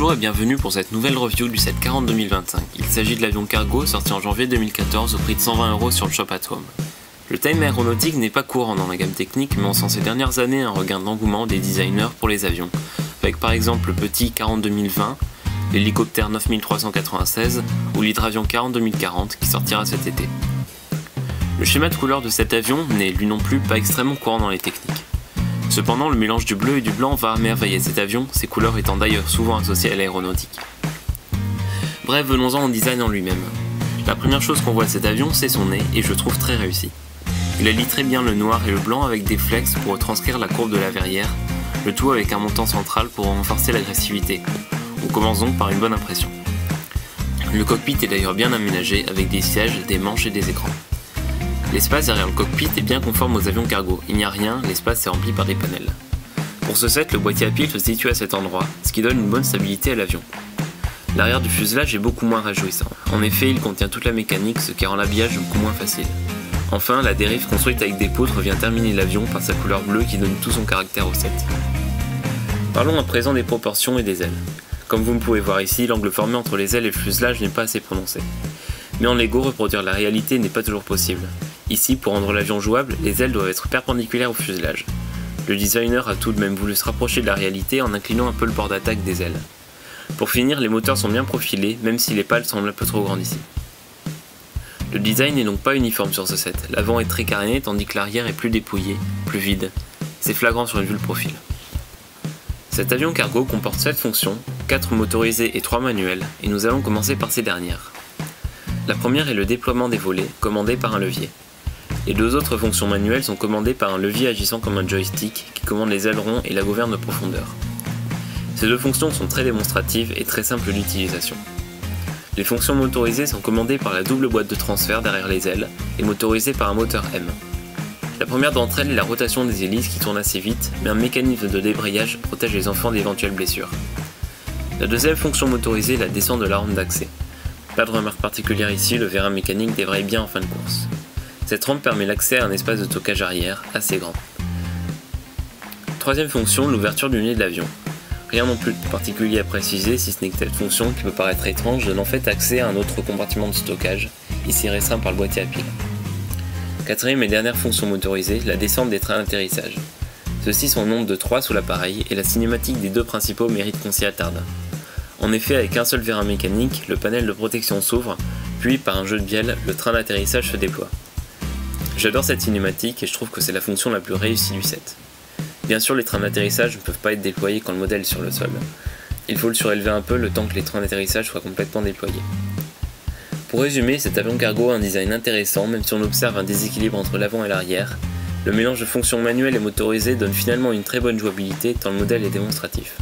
Bonjour et bienvenue pour cette nouvelle review du 740 2025. Il s'agit de l'avion cargo sorti en janvier 2014 au prix de 120 € sur le Shop at Home. Le time aéronautique n'est pas courant dans la gamme technique, mais on sent ces dernières années un regain d'engouement des designers pour les avions, avec par exemple le petit 40 2020, l'hélicoptère 9396 ou l'hydravion 40 2040 qui sortira cet été. Le schéma de couleur de cet avion n'est lui non plus pas extrêmement courant dans les techniques. Cependant, le mélange du bleu et du blanc va merveiller cet avion, ses couleurs étant d'ailleurs souvent associées à l'aéronautique. Bref, venons-en au design en lui-même. La première chose qu'on voit de cet avion, c'est son nez, et je trouve très réussi. Il allie très bien le noir et le blanc avec des flex pour retranscrire la courbe de la verrière, le tout avec un montant central pour renforcer l'agressivité. On commence donc par une bonne impression. Le cockpit est d'ailleurs bien aménagé avec des sièges, des manches et des écrans. L'espace derrière le cockpit est bien conforme aux avions cargo, il n'y a rien, l'espace est rempli par des panels. Pour ce set, le boîtier à piles se situe à cet endroit, ce qui donne une bonne stabilité à l'avion. L'arrière du fuselage est beaucoup moins réjouissant, en effet il contient toute la mécanique, ce qui rend l'habillage beaucoup moins facile. Enfin, la dérive construite avec des poutres vient terminer l'avion par sa couleur bleue qui donne tout son caractère au set. Parlons à présent des proportions et des ailes. Comme vous pouvez voir ici, l'angle formé entre les ailes et le fuselage n'est pas assez prononcé. Mais en Lego, reproduire la réalité n'est pas toujours possible. Ici, pour rendre l'avion jouable, les ailes doivent être perpendiculaires au fuselage. Le designer a tout de même voulu se rapprocher de la réalité en inclinant un peu le bord d'attaque des ailes. Pour finir, les moteurs sont bien profilés, même si les pales semblent un peu trop grandes ici. Le design n'est donc pas uniforme sur ce set, l'avant est très carré tandis que l'arrière est plus dépouillé, plus vide. C'est flagrant sur une vue de profil. Cet avion cargo comporte 7 fonctions, 4 motorisées et 3 manuelles, et nous allons commencer par ces dernières. La première est le déploiement des volets, commandé par un levier. Les deux autres fonctions manuelles sont commandées par un levier agissant comme un joystick qui commande les ailerons et la gouverne de profondeur. Ces deux fonctions sont très démonstratives et très simples d'utilisation. Les fonctions motorisées sont commandées par la double boîte de transfert derrière les ailes et motorisées par un moteur M. La première d'entre elles est la rotation des hélices qui tourne assez vite, mais un mécanisme de débrayage protège les enfants d'éventuelles blessures. La deuxième fonction motorisée est la descente de la rampe d'accès. Pas de remarque particulière ici, le vérin mécanique débraye bien en fin de course. Cette rampe permet l'accès à un espace de stockage arrière assez grand. Troisième fonction, l'ouverture du nez de l'avion. Rien non plus de particulier à préciser si ce n'est que cette fonction qui peut paraître étrange donne en fait accès à un autre compartiment de stockage, ici restreint par le boîtier à piles. Quatrième et dernière fonction motorisée, la descente des trains d'atterrissage. Ceux-ci sont au nombre de 3 sous l'appareil et la cinématique des deux principaux mérite qu'on s'y attarde. En effet, avec un seul vérin mécanique, le panel de protection s'ouvre, puis par un jeu de bielle, le train d'atterrissage se déploie. J'adore cette cinématique et je trouve que c'est la fonction la plus réussie du set. Bien sûr, les trains d'atterrissage ne peuvent pas être déployés quand le modèle est sur le sol. Il faut le surélever un peu le temps que les trains d'atterrissage soient complètement déployés. Pour résumer, cet avion cargo a un design intéressant même si on observe un déséquilibre entre l'avant et l'arrière. Le mélange de fonctions manuelles et motorisées donne finalement une très bonne jouabilité tant le modèle est démonstratif.